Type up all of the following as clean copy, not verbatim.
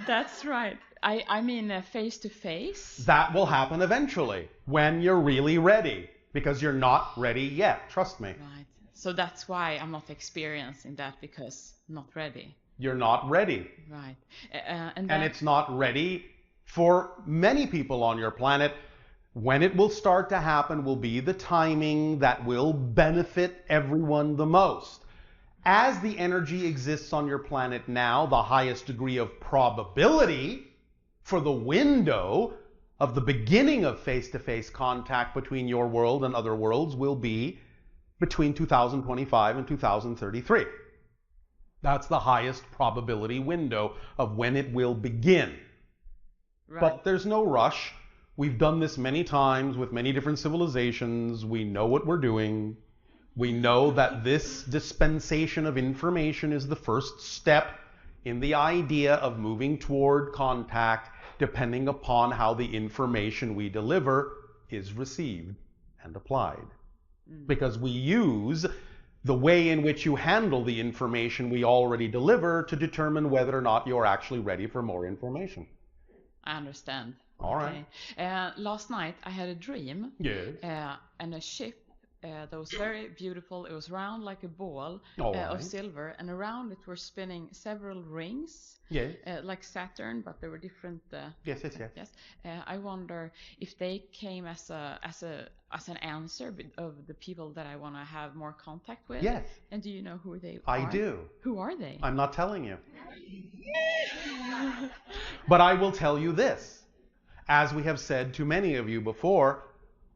That's right. I mean face to face. That will happen eventually when you're really ready, because you're not ready yet. Trust me. Right. So that's why I'm not experiencing that, because not ready. You're not ready. Right. And it's not ready for many people on your planet. When it will start to happen will be the timing that will benefit everyone the most. As the energy exists on your planet now, the highest degree of probability for the window of the beginning of face-to-face contact between your world and other worlds will be between 2025 and 2033. That's the highest probability window of when it will begin. Right. But there's no rush. We've done this many times with many different civilizations. We know what we're doing. We know that this dispensation of information is the first step in the idea of moving toward contact, depending upon how the information we deliver is received and applied. Because we use the way in which you handle the information we already deliver to determine whether or not you're actually ready for more information. I understand. All right. Last night I had a dream. Yes. And a ship that was very beautiful. It was round like a ball Right. of silver, and around it were spinning several rings. Yes. Like Saturn, but there were different. Yes. I wonder if they came as an answer of the people that I want to have more contact with. Yes. And do you know who they are? I do. Who are they? I'm not telling you. But I will tell you this. As we have said to many of you before,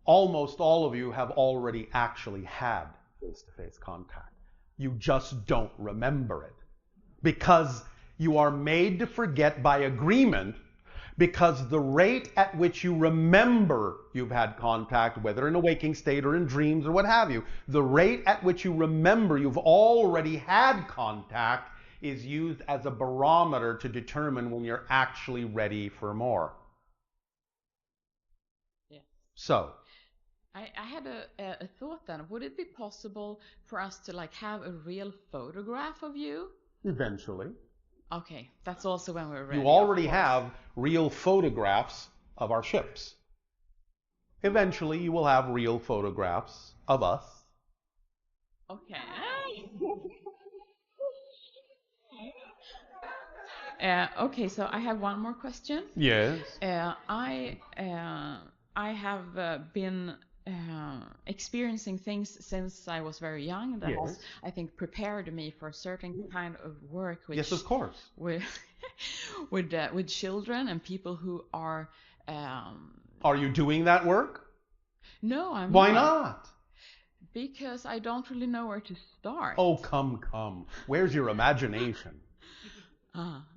almost all of you have already actually had face-to-face contact. You just don't remember it. Because you are made to forget by agreement, because the rate at which you remember you've had contact, whether in a waking state or in dreams or what have you, the rate at which you remember you've already had contact is used as a barometer to determine when you're actually ready for more. Yeah. So, I had a thought then. Would it be possible for us to have a real photograph of you? eventually. Okay, that's also when we're ready. You already have real photographs of our ships. Eventually, you will have real photographs of us. Okay. Okay, so I have one more question. Yes. I have been experiencing things since I was very young that has, I think, prepared me for a certain kind of work. Which, yes, of course. With children and people who are. Are you doing that work? No, I'm Why not. not? Because I don't really know where to start. Oh, come. Where's your imagination?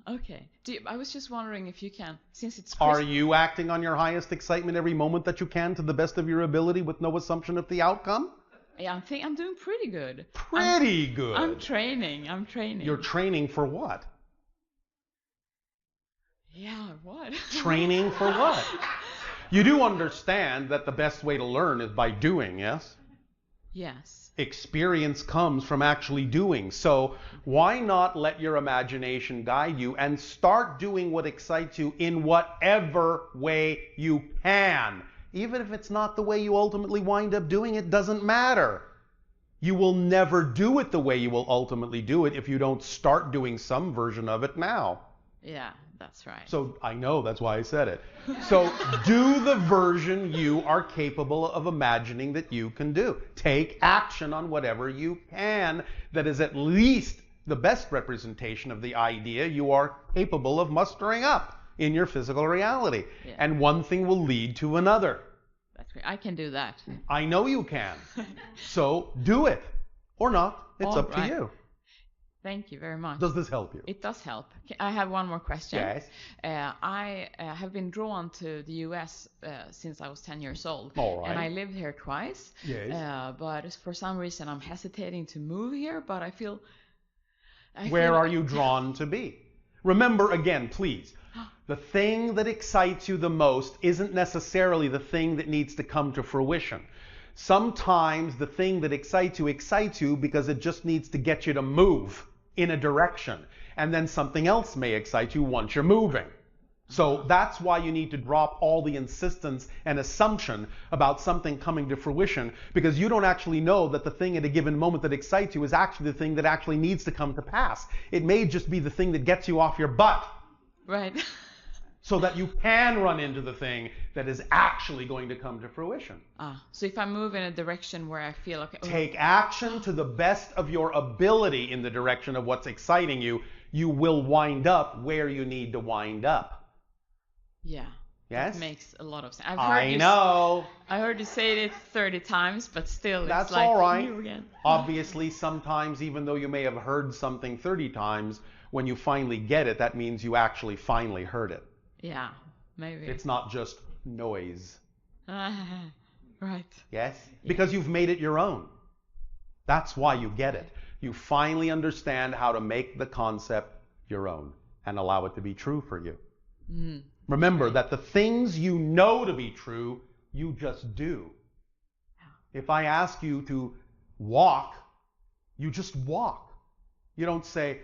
Okay. I was just wondering if you can, since it's Are you acting on your highest excitement every moment that you can to the best of your ability with no assumption of the outcome? Yeah, I think I'm doing pretty good. Pretty good. I'm training. You're training for what? Yeah, what? Training for what? You do understand that the best way to learn is by doing, yes? Yes. Experience comes from actually doing. So why not let your imagination guide you and start doing what excites you in whatever way you can. Even if it's not the way you ultimately wind up doing it, doesn't matter. You will never do it the way you will ultimately do it if you don't start doing some version of it now. Yeah, that's right. So I know, that's why I said it. So do the version you are capable of imagining that you can do. Take action on whatever you can that is at least the best representation of the idea you are capable of mustering up in your physical reality. Yeah. And one thing will lead to another. That's great. I can do that. I know you can. So do it. Or not. It's up to you. Thank you very much. Does this help you? It does help. I have one more question. Yes. I have been drawn to the U.S. Since I was 10 years old. All right. And I lived here twice. Yes. But for some reason I'm hesitating to move here, but I feel... Where are you drawn to be? Remember again, please, the thing that excites you the most isn't necessarily the thing that needs to come to fruition. Sometimes the thing that excites you because it just needs to get you to move in a direction. and then something else may excite you once you're moving. So that's why you need to drop all the insistence and assumption about something coming to fruition, because you don't actually know that the thing at a given moment that excites you is actually the thing that actually needs to come to pass. It may just be the thing that gets you off your butt. Right. So that you can run into the thing that is actually going to come to fruition. So if I move in a direction where I feel okay, take action to the best of your ability in the direction of what's exciting you, you will wind up where you need to wind up. Yeah. Yes? That makes a lot of sense. I know. I heard you say it 30 times, but still, That's it's like all right. you again. Obviously, sometimes, even though you may have heard something 30 times, when you finally get it, that means you actually finally heard it. Yeah, maybe. It's not just noise. Right. Yes? Because you've made it your own. That's why you get it. You finally understand how to make the concept your own and allow it to be true for you. Mm. Remember that the things you know to be true, you just do. If I ask you to walk, you just walk. You don't say,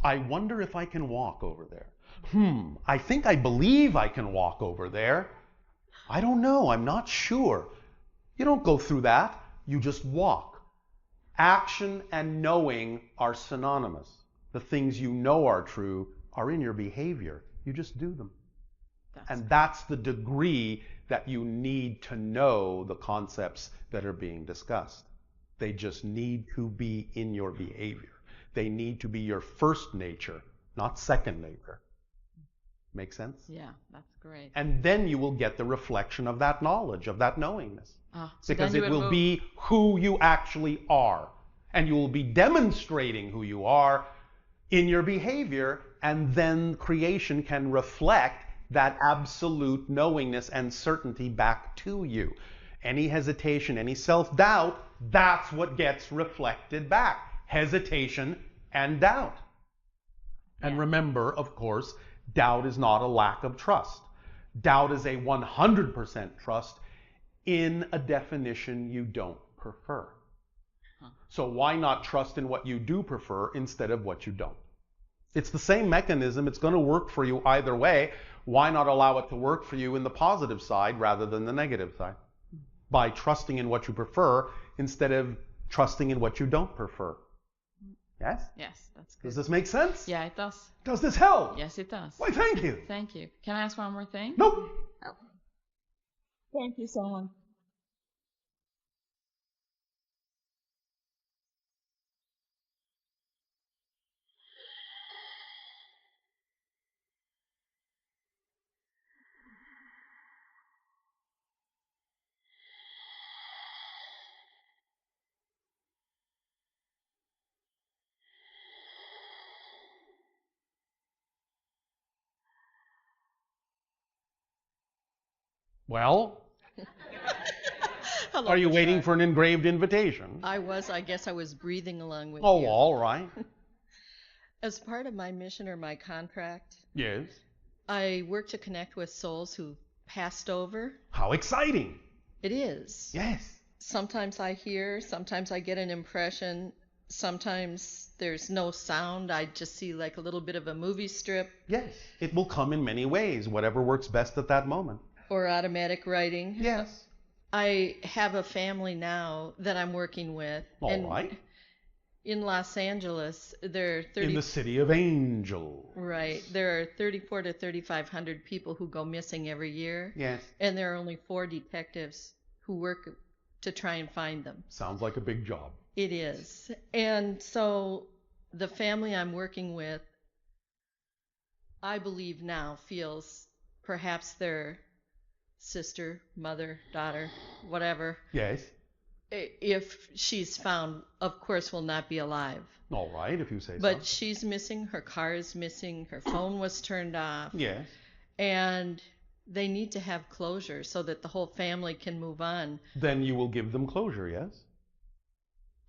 I wonder if I can walk over there. I think I believe I can walk over there. I don't know, I'm not sure. You don't go through that, you just walk. Action and knowing are synonymous. The things you know are true are in your behavior. You just do them. That's the degree that you need to know the concepts that are being discussed. They just need to be in your behavior. They need to be your first nature, not second nature. Make sense? Yeah, that's great. And then you will get the reflection of that knowledge, of that knowingness. Because it will be who you actually are. And you will be demonstrating who you are in your behavior, and then creation can reflect that absolute knowingness and certainty back to you. Any hesitation, any self-doubt, that's what gets reflected back. Hesitation and doubt. And remember, of course, doubt is not a lack of trust. Doubt is a 100% trust in a definition you don't prefer. So why not trust in what you do prefer instead of what you don't? It's the same mechanism. It's going to work for you either way. Why not allow it to work for you in the positive side rather than the negative side? By trusting in what you prefer instead of trusting in what you don't prefer. Yes? Yes, that's good. Does this make sense? Yeah, it does. Does this help? Yes, it does. Why, thank you. Thank you. Can I ask one more thing? Nope. Oh. Thank you so much. Well, Hello, are you Bashar. waiting for an engraved invitation? I guess I was breathing along with Oh, you. all right. As part of my mission or my contract, Yes. I work to connect with souls who passed over. How exciting. It is. Yes. Sometimes I hear, sometimes I get an impression, sometimes there's no sound. I just see like a little bit of a movie strip. Yes. It will come in many ways, whatever works best at that moment. Or automatic writing. Yes. I have a family now that I'm working with. All right. In Los Angeles, there are 30... In the city of angels. Right. There are 34 to 3,500 people who go missing every year. Yes. And there are only 4 detectives who work to try and find them. Sounds like a big job. It is. And so the family I'm working with, I believe now, feels perhaps their sister, mother, daughter, whatever, Yes. if she's found, of course, will not be alive. All right, if you say so. But she's missing, her car is missing, her phone was turned off. Yes. And they need to have closure so that the whole family can move on. Then you will give them closure, yes?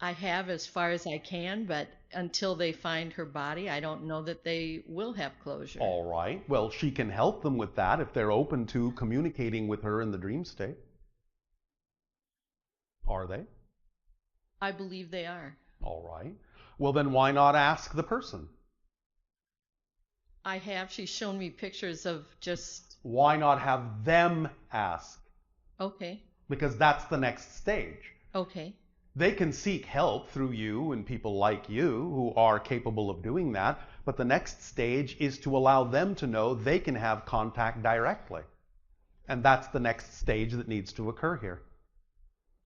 I have as far as I can, but until they find her body, I don't know that they will have closure. All right. Well, she can help them with that if they're open to communicating with her in the dream state. Are they? I believe they are. All right. Well, then why not ask the person? I have. She's shown me pictures of just. Why not have them ask? Okay. Because that's the next stage. Okay. They can seek help through you and people like you who are capable of doing that, but the next stage is to allow them to know they can have contact directly. And that's the next stage that needs to occur here.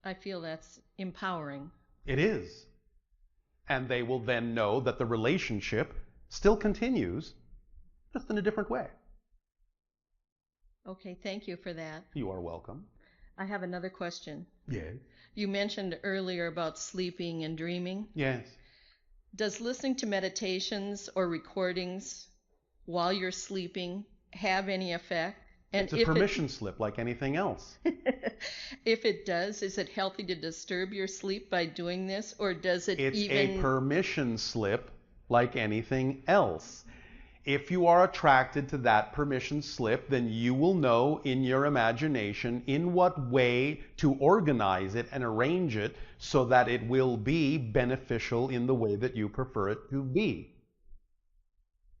I feel that's empowering. It is. And they will then know that the relationship still continues, just in a different way. Okay, thank you for that. You are welcome. I have another question. Yes. You mentioned earlier about sleeping and dreaming. Yes. Does listening to meditations or recordings while you're sleeping have any effect? And It's a permission slip like anything else. If it does, is it healthy to disturb your sleep by doing this, or does it It's even... a permission slip like anything else. If you are attracted to that permission slip, then you will know in your imagination in what way to organize it and arrange it so that it will be beneficial in the way that you prefer it to be.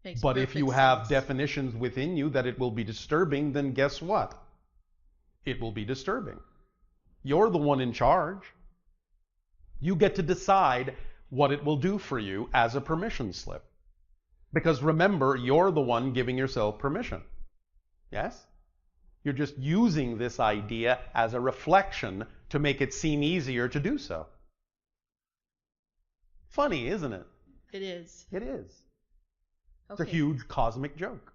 Makes But if you perfect have sense. definitions within you that it will be disturbing, then guess what? It will be disturbing. You're the one in charge. You get to decide what it will do for you as a permission slip. Because remember, you're the one giving yourself permission. Yes? You're just using this idea as a reflection to make it seem easier to do so. Funny, isn't it? It is. It is. It's Okay. a huge cosmic joke.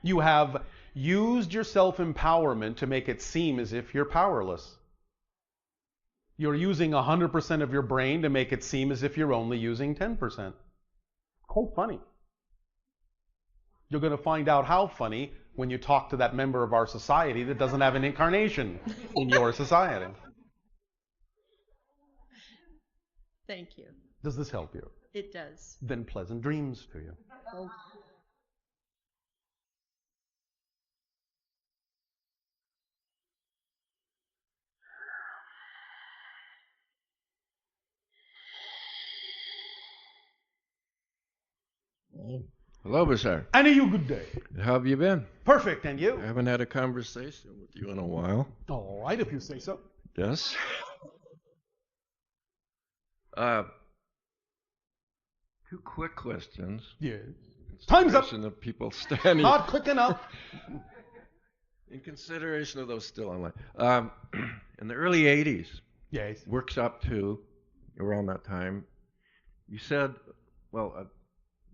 You have used your self-empowerment to make it seem as if you're powerless. You're using 100% of your brain to make it seem as if you're only using 10%. Quite funny. You're going to find out how funny when you talk to that member of our society that doesn't have an incarnation in your society. Thank you. Does this help you? It does. Then pleasant dreams to you. Oh, Hello, Bashar. And you good day. How have you been? Perfect, and I you? haven't had a conversation with you in a while. All right, if you say so. Yes. Two quick questions. Yes. Time's up. Consideration of people standing Not quick enough. in consideration of those still online. In the early '80s, Yes. Workshop 2, around that time, you said, well, a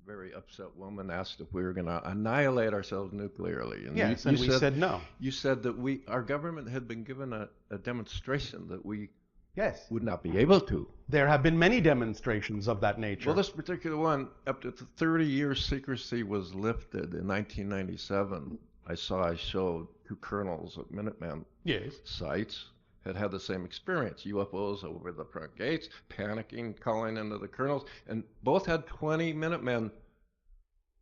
very upset woman asked if we were going to annihilate ourselves nuclearly. And Yes, you and we said no. You said that our government had been given a demonstration that we Yes. would not be able to. There have been many demonstrations of that nature. Well, this particular one, up to 30 years secrecy was lifted in 1997. I showed two colonels at Minuteman Yes. sites had the same experience. UFOs over the front gates, panicking, calling into the colonels, and both had 20 Minutemen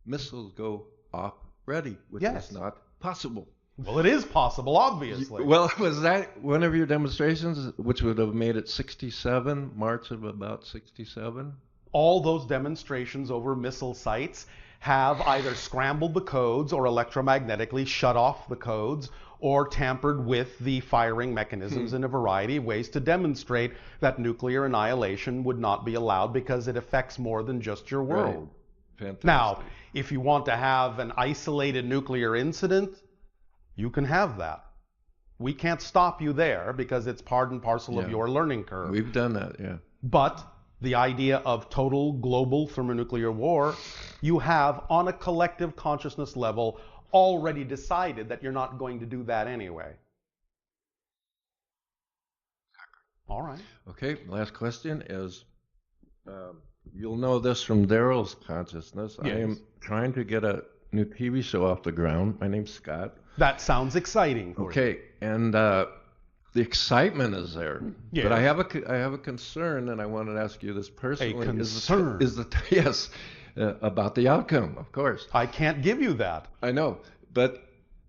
missiles go off ready, which Yes. is not possible. Well, it is possible, obviously. Well, was that one of your demonstrations, which would have made it 67, March of about 67? All those demonstrations over missile sites have either scrambled the codes or electromagnetically shut off the codes or tampered with the firing mechanisms in a variety of ways to demonstrate that nuclear annihilation would not be allowed because it affects more than just your world. Right. Fantastic. Now, if you want to have an isolated nuclear incident, you can have that. We can't stop you there because it's part and parcel of Yeah. your learning curve. We've done that, yeah. But the idea of total global thermonuclear war, you have on a collective consciousness level already decided that you're not going to do that anyway. All right. Okay, last question is, you'll know this from Darryl's consciousness. I am Yes. trying to get a new TV show off the ground. My name's Scott. That sounds exciting for you. Okay, and the excitement is there. Yes. But I have a concern, and I wanted to ask you this personally. concern? Yes, about the outcome, of course. I can't give you that. I know, but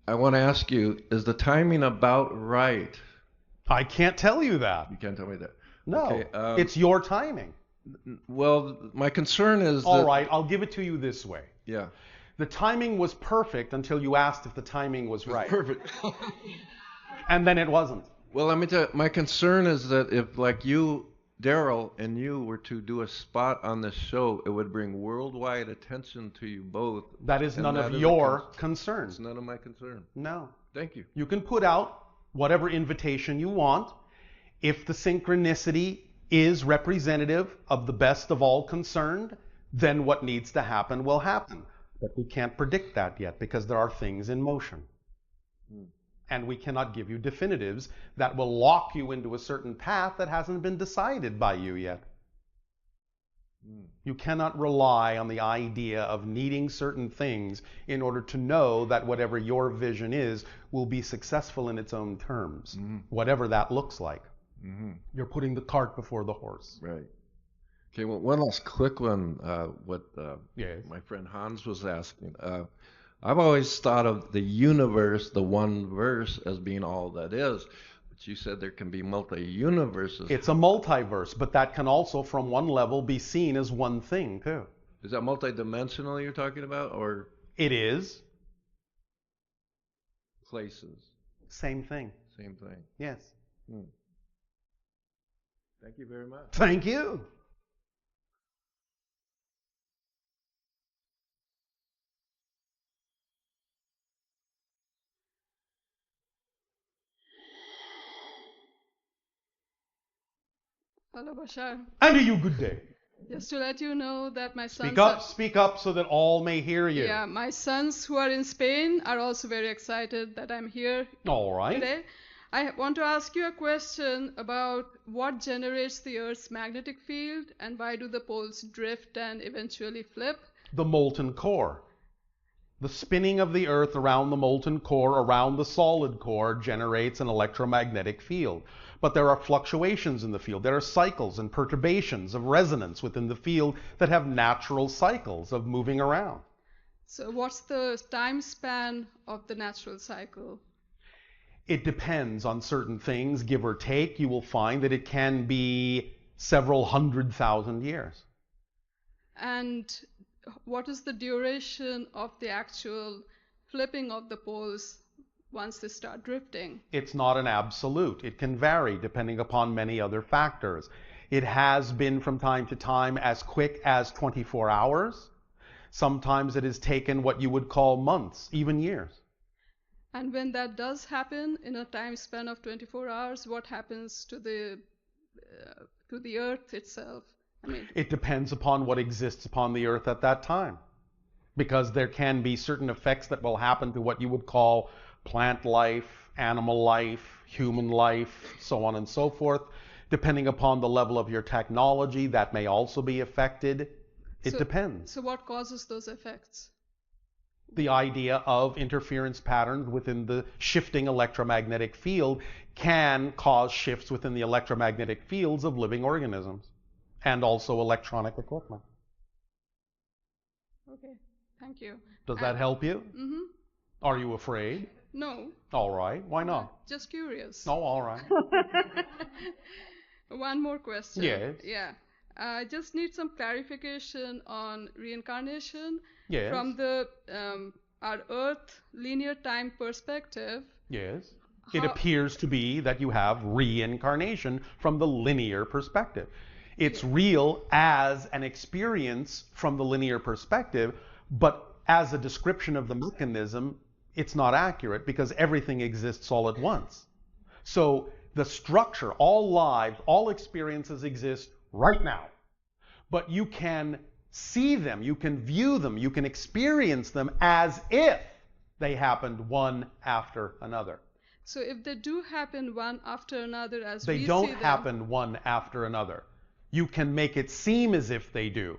I want to ask you, is the timing about right? I can't tell you that. You can't tell me that. No, Okay, it's your timing. Well, my concern is All that, right, I'll give it to you this way. yeah, The timing was perfect until you asked if the timing was right. perfect. And then it wasn't. Well, let me tell you, my concern is that if, like you, Darryl, and you were to do a spot on this show, it would bring worldwide attention to you both. That is and none that of is a your con- concern. It's none of my concern. No. Thank you. You can put out whatever invitation you want. If the synchronicity is representative of the best of all concerned, then what needs to happen will happen. But we can't predict that yet because there are things in motion. And we cannot give you definitives that will lock you into a certain path that hasn't been decided by you yet. You cannot rely on the idea of needing certain things in order to know that whatever your vision is will be successful in its own terms, whatever that looks like. You're putting the cart before the horse. Right. Okay, well, one last quick one, what Yes. my friend Hans was asking. I've always thought of the universe, the one verse, as being all that is. But you said there can be multi-universes. It's a multiverse, but that can also, from one level, be seen as one thing, too. Is that multidimensional you're talking about, or It is. places? Same thing. Same thing. Yes. Thank you very much. Thank you. Hello, Bashar. And to you, good day. Just to let you know that my sons Speak up so that all may hear you. yeah, my sons who are in Spain are also very excited that I'm here All right. today. I want to ask you a question about what generates the Earth's magnetic field and why do the poles drift and eventually flip? The molten core. The spinning of the Earth around the molten core, around the solid core, generates an electromagnetic field. But there are fluctuations in the field. There are cycles and perturbations of resonance within the field that have natural cycles of moving around. So what's the time span of the natural cycle? It depends on certain things, give or take. You will find that it can be several 100,000 years. And what is the duration of the actual flipping of the poles once they start drifting? It's not an absolute. It can vary depending upon many other factors. It has been from time to time as quick as 24 hours. Sometimes it has taken what you would call months, even years. And when that does happen in a time span of 24 hours, what happens to the Earth itself? I mean, it depends upon what exists upon the Earth at that time, because there can be certain effects that will happen to what you would call plant life, animal life, human life, so on and so forth. Depending upon the level of your technology, that may also be affected. It depends. So what causes those effects? The idea of interference patterns within the shifting electromagnetic field can cause shifts within the electromagnetic fields of living organisms and also electronic equipment. Okay, thank you. Does that help you? Mm-hmm. Are you afraid? No. All right. Why not? Just curious. Oh, all right. One more question. Yes. Yeah. I just need some clarification on reincarnation. Yes. From the our Earth linear time perspective. Yes. It appears to be that you have reincarnation from the linear perspective. It's real as an experience from the linear perspective, but as a description of the mechanism, it's not accurate because everything exists all at once. So the structure, all lives, all experiences exist right now, but you can see them, you can view them, you can experience them as if they happened one after another. So if they do happen one after another as they we don't see them, happen one after another. You can make it seem as if they do,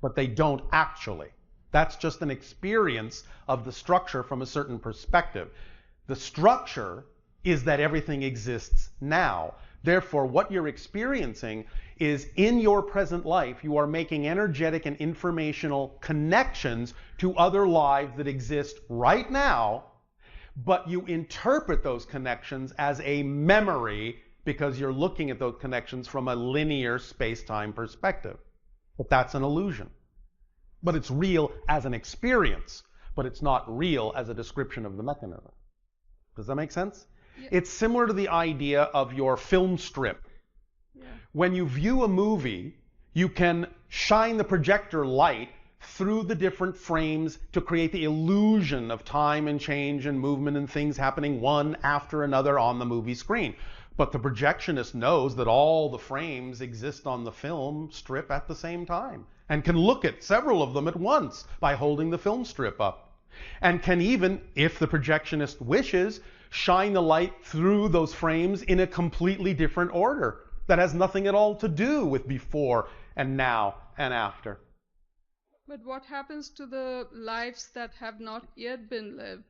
but they don't actually. That's just an experience of the structure from a certain perspective. The structure is that everything exists now. Therefore, what you're experiencing is in your present life, you are making energetic and informational connections to other lives that exist right now, but you interpret those connections as a memory because you're looking at those connections from a linear space-time perspective. But that's an illusion. But it's real as an experience, but it's not real as a description of the mechanism. Does that make sense? Yeah. It's similar to the idea of your film strip. Yeah. When you view a movie, you can shine the projector light through the different frames to create the illusion of time and change and movement and things happening one after another on the movie screen. But the projectionist knows that all the frames exist on the film strip at the same time and can look at several of them at once by holding the film strip up. And can even, if the projectionist wishes, shine the light through those frames in a completely different order that has nothing at all to do with before and now and after. But what happens to the lives that have not yet been lived?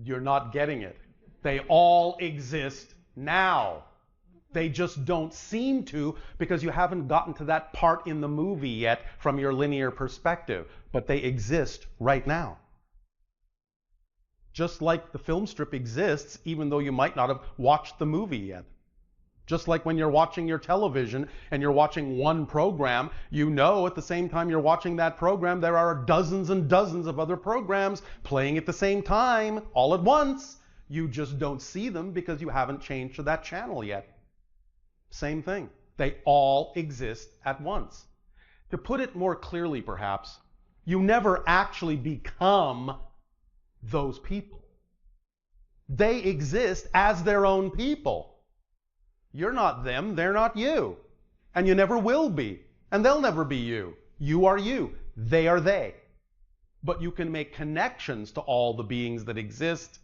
You're not getting it. They all exist now. They just don't seem to, because you haven't gotten to that part in the movie yet from your linear perspective. But they exist right now. Just like the film strip exists, even though you might not have watched the movie yet. Just like when you're watching your television and you're watching one program, you know at the same time you're watching that program, there are dozens and dozens of other programs playing at the same time, all at once. You just don't see them because you haven't changed to that channel yet. Same thing. They all exist at once. To put it more clearly, perhaps, you never actually become those people. They exist as their own people. You're not them, they're not you. And you never will be. And they'll never be you. You are you. They are they. But you can make connections to all the beings that exist.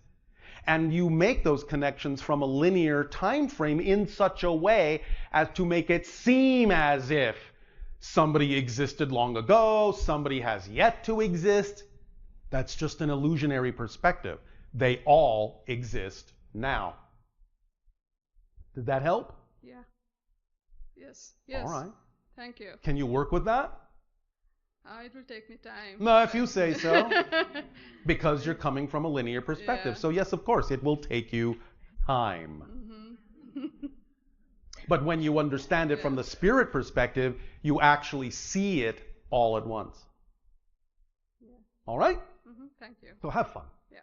And you make those connections from a linear time frame in such a way as to make it seem as if somebody existed long ago, somebody has yet to exist. That's just an illusionary perspective. They all exist now. Did that help? Yeah. Yes. Yes. All right. Thank you. Can you work with that? It will take me time. No, if you say so. Because you're coming from a linear perspective. Yeah. So yes, of course, it will take you time. Mm-hmm. But when you understand it from the spirit perspective, you actually see it all at once. Yeah. All right? Mm-hmm. Thank you. So have fun. Yeah.